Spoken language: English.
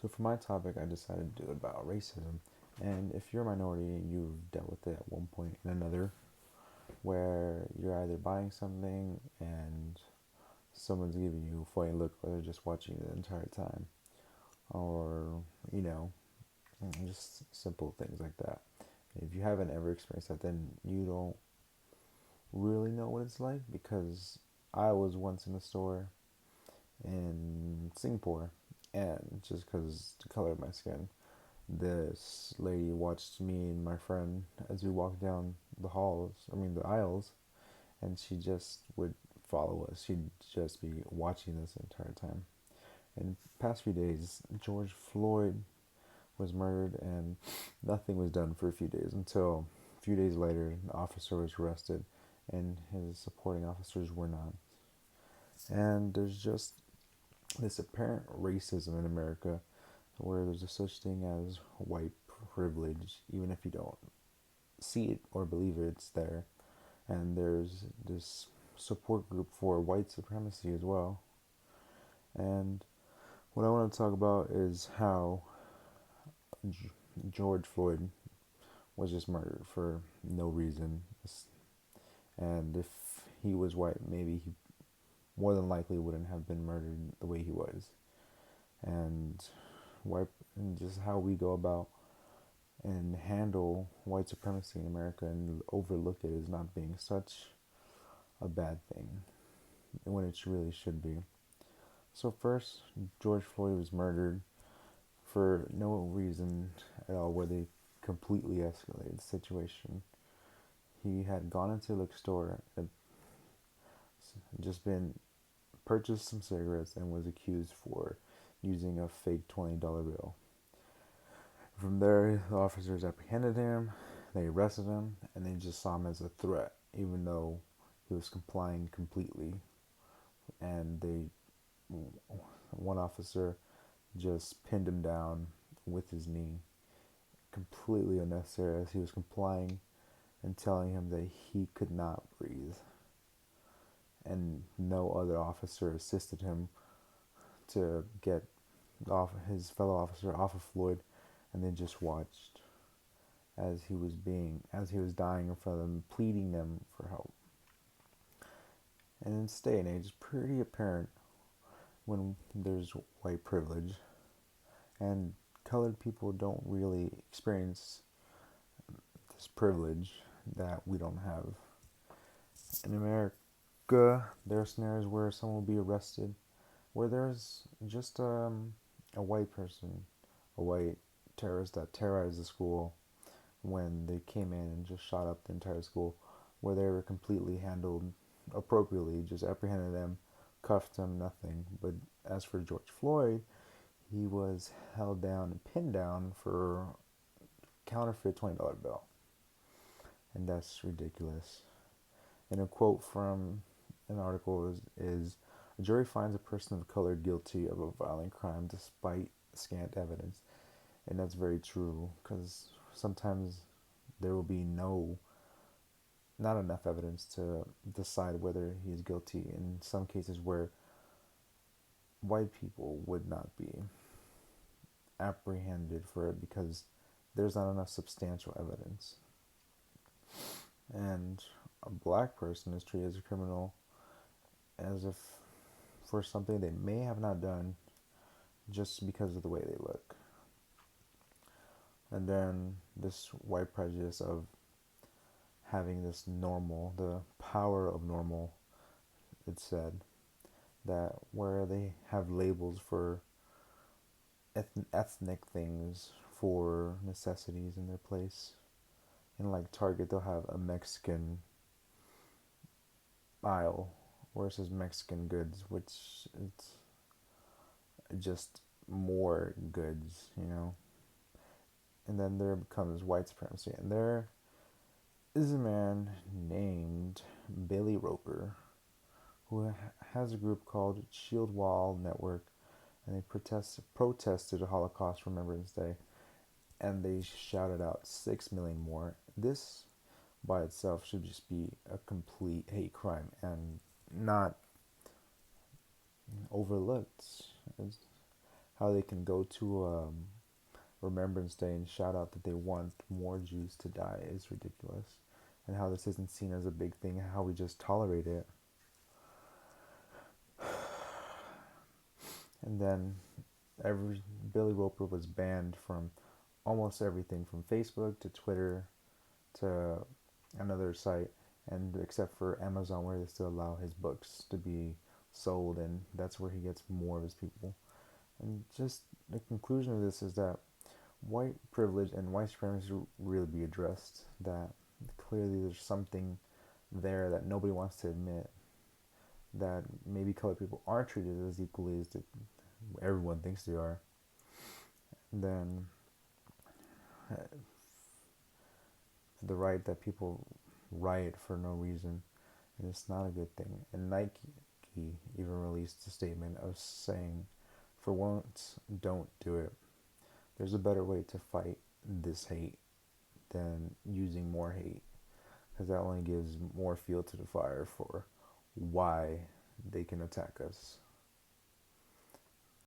So for my topic, I decided to do it about racism. And if you're a minority, you've dealt with it at one point or another, where you're either buying something and someone's giving you a funny look, or they're just watching you the entire time, or you know, just simple things like that. If you haven't ever experienced that, then you don't really know what it's like because I was once in a store in Singapore, and just because the color of my skin, this lady watched me and my friend as we walked down the aisles, and she just would follow us. She'd just be watching us the entire time. In the past few days, George Floyd was murdered, and nothing was done for a few days until a few days later, the officer was arrested, and his supporting officers were not. And there's just this apparent racism in America where there's a such thing as white privilege, even if you don't see it or believe it, it's there. And there's this support group for white supremacy as well. And what I want to talk about is how George Floyd was just murdered for no reason. And if he was white, maybe he more than likely wouldn't have been murdered the way he was. And white, and just how we go about and handle white supremacy in America and overlook it as not being such a bad thing when it really should be. So first, George Floyd was murdered for no reason at all, where they completely escalated the situation. He had gone into the liquor store and just been purchased some cigarettes and was accused for using a fake $20 bill. From there, the officers apprehended him, they arrested him, and they just saw him as a threat, even though he was complying completely. And one officer just pinned him down with his knee, completely unnecessary, as he was complying and telling him that he could not breathe. And no other officer assisted him to get his fellow officer off of Floyd, and they just watched as he was dying in front of them, pleading them for help. And in this day and age, it's pretty apparent when there's white privilege, and colored people don't really experience this privilege that we don't have. In America, there are scenarios where someone will be arrested, where there's just a white person, a white terrorist that terrorized the school when they came in and just shot up the entire school, where they were completely handled appropriately, just apprehended them, cuffed them, nothing. But as for George Floyd, he was held down and pinned down for counterfeit $20 bill, and that's ridiculous. And a quote from an article is a jury finds a person of color guilty of a violent crime despite scant evidence. And that's very true, because sometimes there will be not enough evidence to decide whether he is guilty in some cases where white people would not be apprehended for it because there's not enough substantial evidence. And a black person is treated as a criminal as if for something they may have not done just because of the way they look. And then this white prejudice of having this normal, the power of normal, it's said, that where they have labels for ethnic things for necessities in their place. In like Target, they'll have a Mexican aisle where it says Mexican goods, which it's just more goods, you know. And then there becomes white supremacy, and there is a man named Billy Roper who has a group called Shield Wall Network, and they protested Holocaust Remembrance Day, and they shouted out 6 million more. This by itself should just be a complete hate crime and not overlooked. how they can go to Remembrance Day and shout out that they want more Jews to die is ridiculous. And how this isn't seen as a big thing, how we just tolerate it. And then every Billy Roper was banned from almost everything from Facebook to Twitter to another site, and except for Amazon where they still allow his books to be sold, and that's where he gets more of his people. And just the conclusion of this is that white privilege and white supremacy should really be addressed. That clearly there's something there that nobody wants to admit. That maybe colored people aren't treated as equally as everyone thinks they are. And then the right that people riot for no reason, and it's not a good thing. And Nike even released a statement of saying, for once, don't do it. There's a better way to fight this hate than using more hate, because that only gives more fuel to the fire for why they can attack us.